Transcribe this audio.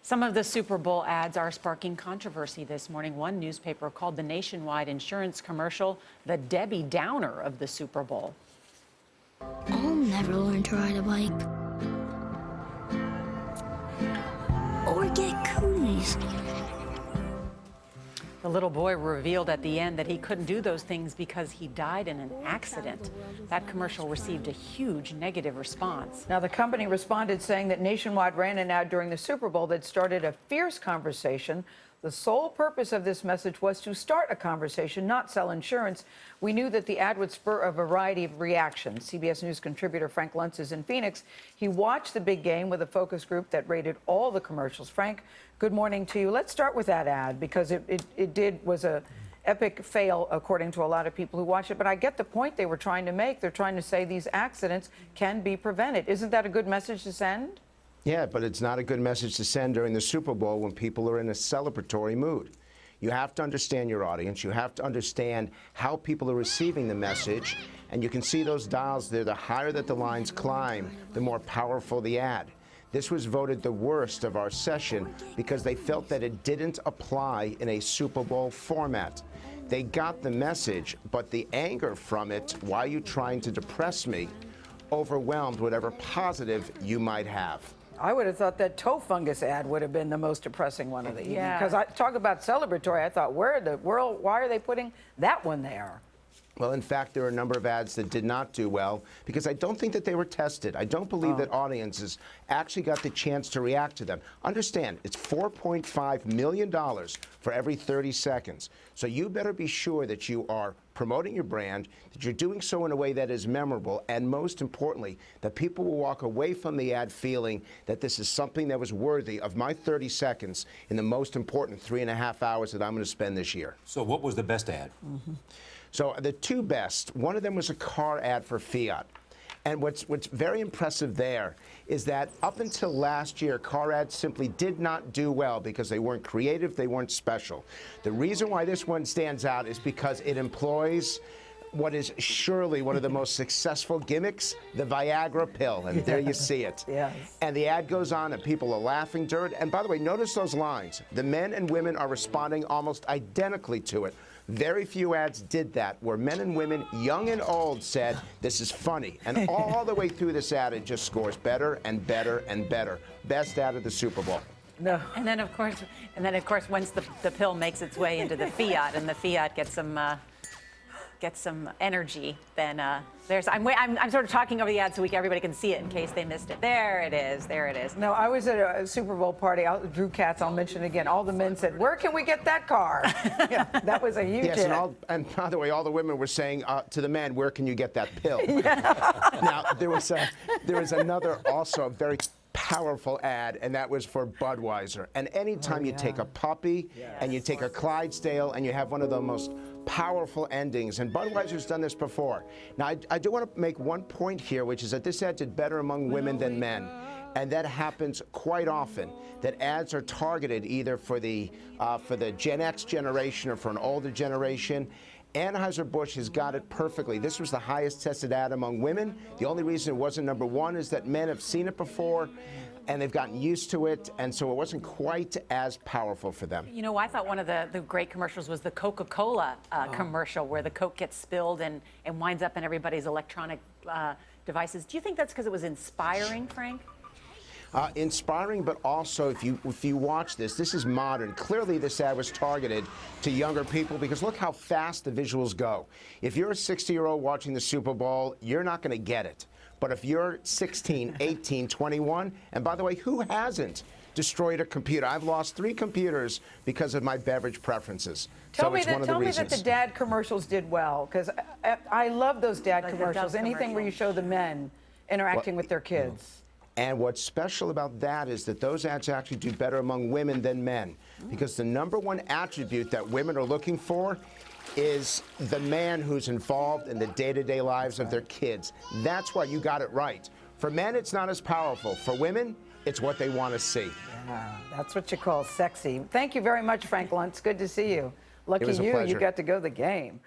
Some of the Super Bowl ads are sparking controversy this morning. One newspaper called the nationwide insurance commercial the Debbie Downer of the Super Bowl. I'll never learn to ride a bike. Or get cooties. The little boy revealed at the end that he couldn't do those things because he died in an accident. That commercial received a huge negative response. Now, the company responded saying that Nationwide ran an ad during the Super Bowl that started a fierce conversation. The sole purpose of this message was to start a conversation, not sell insurance. We knew that the ad would spur a variety of reactions. CBS News contributor Frank Luntz is in Phoenix. He watched the big game with a focus group that rated all the commercials. Frank, good morning to you. Let's start with that ad because it was a epic fail, according to a lot of people who watched it. But I get the point they were trying to make. They're trying to say these accidents can be prevented. Isn't that a good message to send? Yeah, but it's not a good message to send during the Super Bowl when people are in a celebratory mood. You have to understand your audience. You have to understand how people are receiving the message. And you can see those dials there. The higher that the lines climb, the more powerful the ad. This was voted the worst of our session because they felt that it didn't apply in a Super Bowl format. They got the message, but the anger from it, why are you trying to depress me, overwhelmed whatever positive you might have. I would have thought that toe fungus ad would have been the most depressing one of the evening. Yeah. Because I talk about celebratory, I thought, where in the world, why are they putting that one there? Well, in fact, there are a number of ads that did not do well because I don't think that they were tested. I don't believe that audiences actually got the chance to react to them. Understand, it's $4.5 million for every 30 seconds. So you better be sure that you are promoting your brand, that you're doing so in a way that is memorable, and most importantly, that people will walk away from the ad feeling that this is something that was worthy of my 30 seconds in the most important 3.5 hours that I'm going to spend this year. So what was the best ad? So the two best, one of them was a car ad for Fiat. And what's very impressive there is that up until last year, car ads simply did not do well because they weren't creative, they weren't special. The reason why this one stands out is because it employs what is surely one of the most successful gimmicks, the Viagra pill, and there you see it. Yes. And the ad goes on and people are laughing during it. And by the way, notice those lines. The men and women are responding almost identically to it. Very few ads did that, where men and women, young and old, said, this is funny. And all the way through this ad, it just scores better and better and better. Best ad of the Super Bowl. No. And then, of course, once the pill makes its way into the Fiat and the Fiat gets some energy, then I'm sort of talking over the ad so everybody can see it in case they missed it. There it is. There it is. No, I was at a Super Bowl party. Drew Katz, I'll mention again. All the men said, "Where can we get that car?" Yeah, that was a huge Yes, hit. and by the way, all the women were saying to the men, "Where can you get that pill?" Now there was another also very powerful ad, and that was for Budweiser. And anytime you take a puppy and you take a Clydesdale and you have one of the most powerful endings, and Budweiser's done this before. Now, I do want to make one point here, which is that this ad did better among women than men. And that happens quite often, that ads are targeted either for the Gen X generation or for an older generation. Anheuser-Busch has got it perfectly. This was the highest tested ad among women. The only reason it wasn't number one is that men have seen it before and they've gotten used to it, and so it wasn't quite as powerful for them. You know, I thought one of the great commercials was the Coca-Cola commercial where the Coke gets spilled and winds up in everybody's electronic devices. Do you think that's because it was inspiring, Frank? Inspiring, but also if you watch this is modern. Clearly this ad was targeted to younger people because look how fast the visuals go. If you're a 60-year-old watching the Super Bowl, you're not going to get it. But if you're 16, 18, 21, and by the way, who hasn't destroyed a computer? I've lost 3 computers because of my beverage preferences. Tell me that the dad commercials did well, because I love those dad commercials. Anything where you show the men interacting with their kids. And what's special about that is that those ads actually do better among women than men, because the #1 attribute that women are looking for is the man who's involved in the day-to-day lives of their kids. That's why you got it right. For men, it's not as powerful. For women, it's what they want to see. Yeah, that's what you call sexy. Thank you very much, Frank Luntz. Good to see you. Lucky It was a you, pleasure. you got to go to the game.